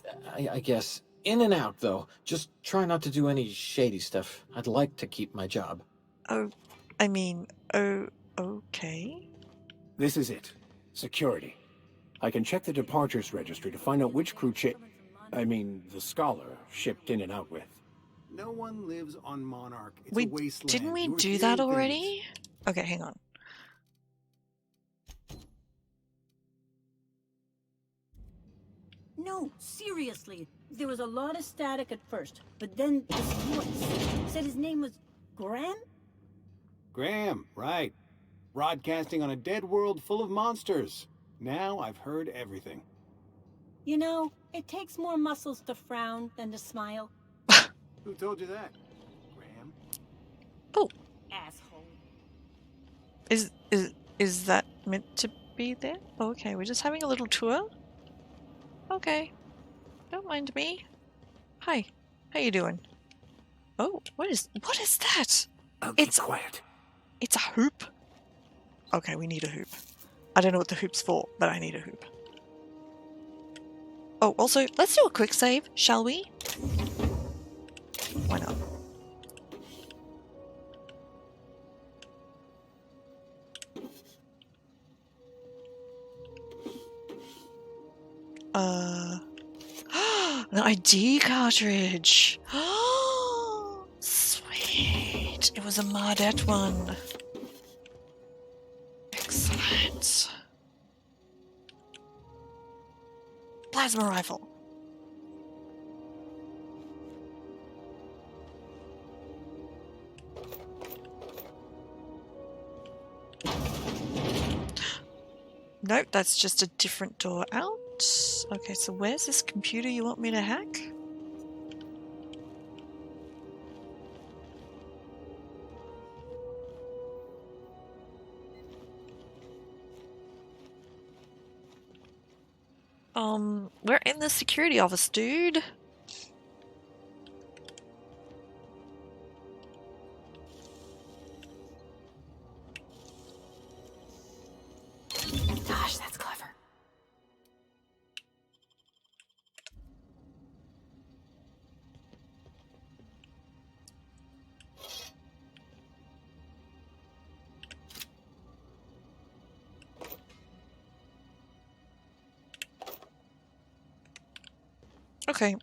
Speaker 10: I guess. In and out, though. Just try not to do any shady stuff. I'd like to keep my job.
Speaker 1: Oh, okay.
Speaker 5: This is it. Security. I can check the departures registry to find out which crew the Scholar shipped in and out with.
Speaker 11: No one lives on Monarch. It's a wasteland.
Speaker 1: Didn't we
Speaker 11: You're
Speaker 1: do that
Speaker 11: hearing
Speaker 1: already?
Speaker 11: things.
Speaker 1: Okay, hang on.
Speaker 12: No, seriously. There was a lot of static at first, but then this voice said his name was Graham?
Speaker 11: Graham, right. Broadcasting on a dead world full of monsters. Now I've heard everything.
Speaker 12: You know, it takes more muscles to frown than to smile.
Speaker 11: Who told you that? Graham?
Speaker 1: Oh.
Speaker 12: Asshole.
Speaker 1: Is that meant to be there? Oh, okay, we're just having a little tour. Okay. Don't mind me. Hi. How you doing? Oh, what is that?
Speaker 5: It's quiet.
Speaker 1: It's a hoop. Okay, we need a hoop. I don't know what the hoop's for, but I need a hoop. Oh, also, let's do a quick save, shall we? Why not? An ID cartridge! Sweet! It was a Mardet one. Excellent. Plasma rifle. Nope, that's just a different door out. Okay, so where's this computer you want me to hack? We're in the security office, dude.
Speaker 3: Gosh, that's clever.
Speaker 1: Okay.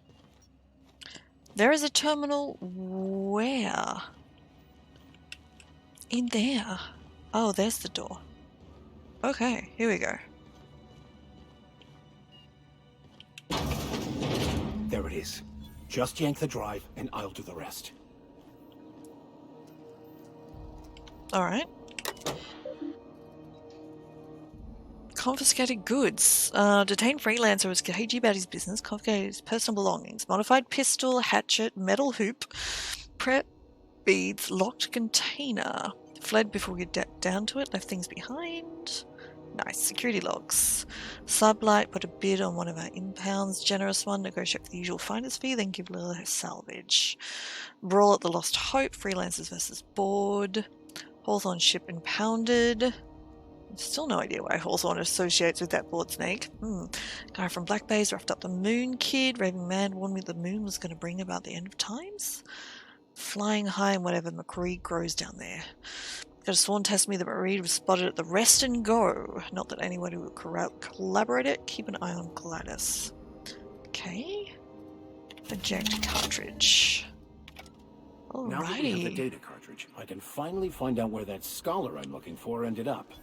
Speaker 1: There is a terminal where? In there. Oh, there's the door. Okay, here we go.
Speaker 5: There it is. Just yank the drive and I'll do the rest.
Speaker 1: Alright. Confiscated goods. Detained freelancer was cagey about his business, confiscated his personal belongings. Modified pistol, hatchet, metal hoop, prep beads, locked container. Fled before we get down to it, left things behind. Nice. Security logs. Sublight put a bid on one of our impounds. Generous one. Negotiate for the usual finder's fee, then give little salvage. Brawl at the Lost Hope. Freelancers versus board. Hawthorne ship impounded. Still no idea why Hawthorne associates with that board snake. Guy from Black Bay's roughed up the Moon Kid. Raving Man warned me the moon was going to bring about the end of times. Flying high and whatever McReed grows down there. Got a sworn testimony that McReed was spotted at the Rest and Go. Not that anyone who would collaborate it. Keep an eye on Gladys. Okay. Eject cartridge. Alrighty.
Speaker 5: Now that we have the data cartridge, I can finally find out where that scholar I'm looking for ended up.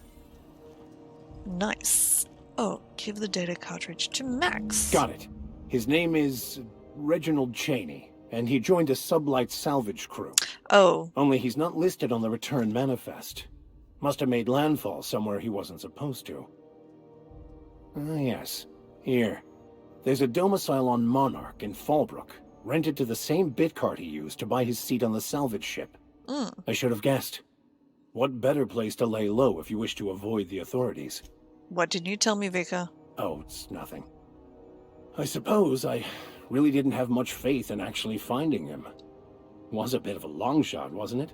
Speaker 1: Nice. Oh, give the data cartridge to Max.
Speaker 5: Got it. His name is Reginald Cheney, and he joined a sublight salvage crew.
Speaker 1: Oh.
Speaker 5: Only he's not listed on the return manifest. Must have made landfall somewhere he wasn't supposed to. Ah, yes. Here. There's a domicile on Monarch in Fallbrook. rented to the same bit cart he used to buy his seat on the salvage ship. I should have guessed. What better place to lay low if you wish to avoid the authorities?
Speaker 1: What did you tell me, Vicar?
Speaker 5: Oh, it's nothing. I suppose I really didn't have much faith in actually finding him. Was a bit of a long shot, wasn't it?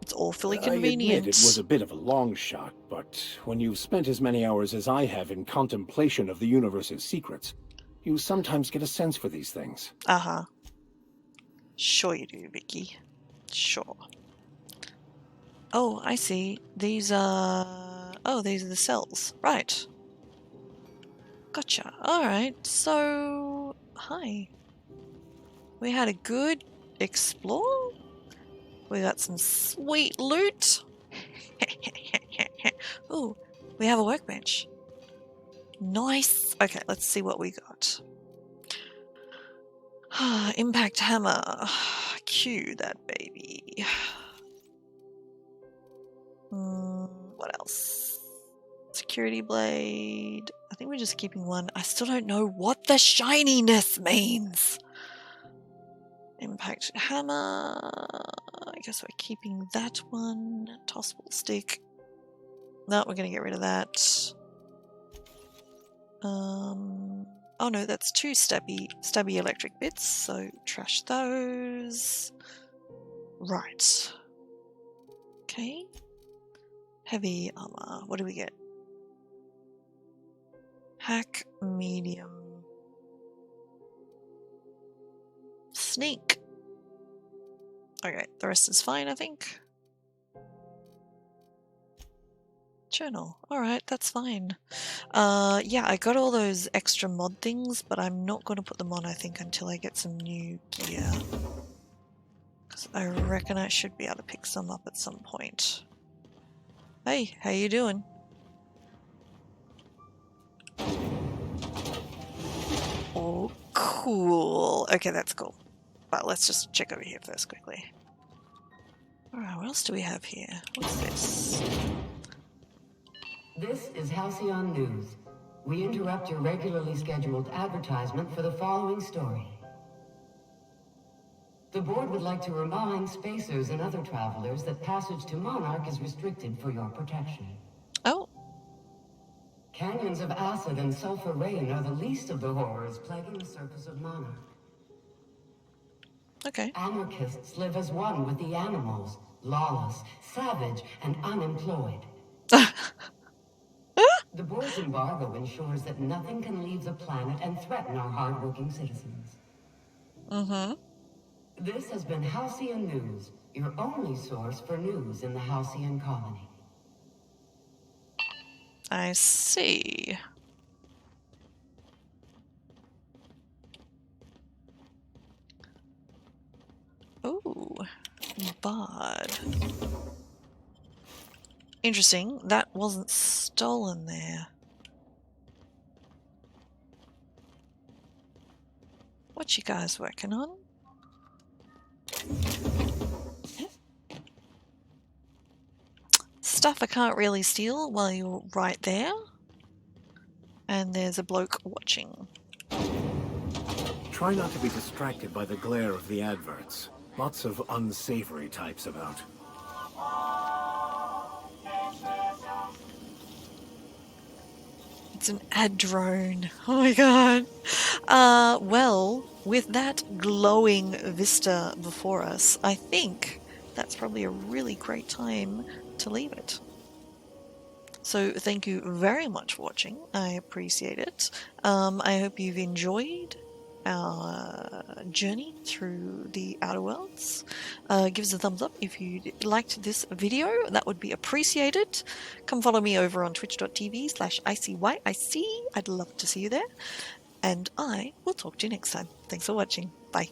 Speaker 1: It's awfully
Speaker 5: I
Speaker 1: convenient.
Speaker 5: admit it was a bit of a long shot, but when you've spent as many hours as I have in contemplation of the universe's secrets, you sometimes get a sense for these things.
Speaker 1: Uh-huh. Sure you do, Vicky. Sure. Oh, I see. These are... Oh, these are the cells. Right. Gotcha. Alright, so... Hi. We had a good explore. We got some sweet loot. Ooh, we have a workbench. Nice. Okay, let's see what we got. Impact hammer. Cue that baby. What else? Security blade. I think we're just keeping one. I still don't know what the shininess means. Impact hammer. I guess we're keeping that one. Tossable stick. No, we're going to get rid of that. Oh no, that's 2 stabby electric bits, so trash those. Right. Okay. Heavy armor. What do we get? Hack, medium. Sneak. Okay, the rest is fine, I think. Journal. Alright, that's fine. Yeah, I got all those extra mod things, but I'm not going to put them on, I think, until I get some new gear. Because I reckon I should be able to pick some up at some point. Hey, how you doing? Oh, cool. Okay, that's cool. But let's just check over here first quickly. Alright, what else do we have here? What's this?
Speaker 13: This is Halcyon News. We interrupt your regularly scheduled advertisement for the following story. The board would like to remind spacers and other travelers that passage to Monarch is restricted for your protection.
Speaker 1: Oh.
Speaker 13: Canyons of acid and sulfur rain are the least of the horrors plaguing the surface of Monarch.
Speaker 1: Okay.
Speaker 13: Anarchists live as one with the animals, lawless, savage, and unemployed. The board's embargo ensures that nothing can leave the planet and threaten our hard-working citizens.
Speaker 1: Mm-hmm.
Speaker 13: This has been Halcyon News, your only source for news in the Halcyon colony.
Speaker 1: I see. Ooh, Bard. Interesting, that wasn't stolen there. What you guys working on? Stuff I can't really steal while you're right there. And there's a bloke watching.
Speaker 5: Try not to be distracted by the glare of the adverts. Lots of unsavory types about.
Speaker 1: It's an ad drone. Oh my god. Well, with that glowing vista before us, I think that's probably a really great time to leave it. So thank you very much for watching. I appreciate it. I hope you've enjoyed our journey through the Outer Worlds. Give us a thumbs up if you liked this video. That would be appreciated. Come follow me over on twitch.tv/ICYIC. I'd love to see you there. And I will talk to you next time. Thanks for watching. Bye.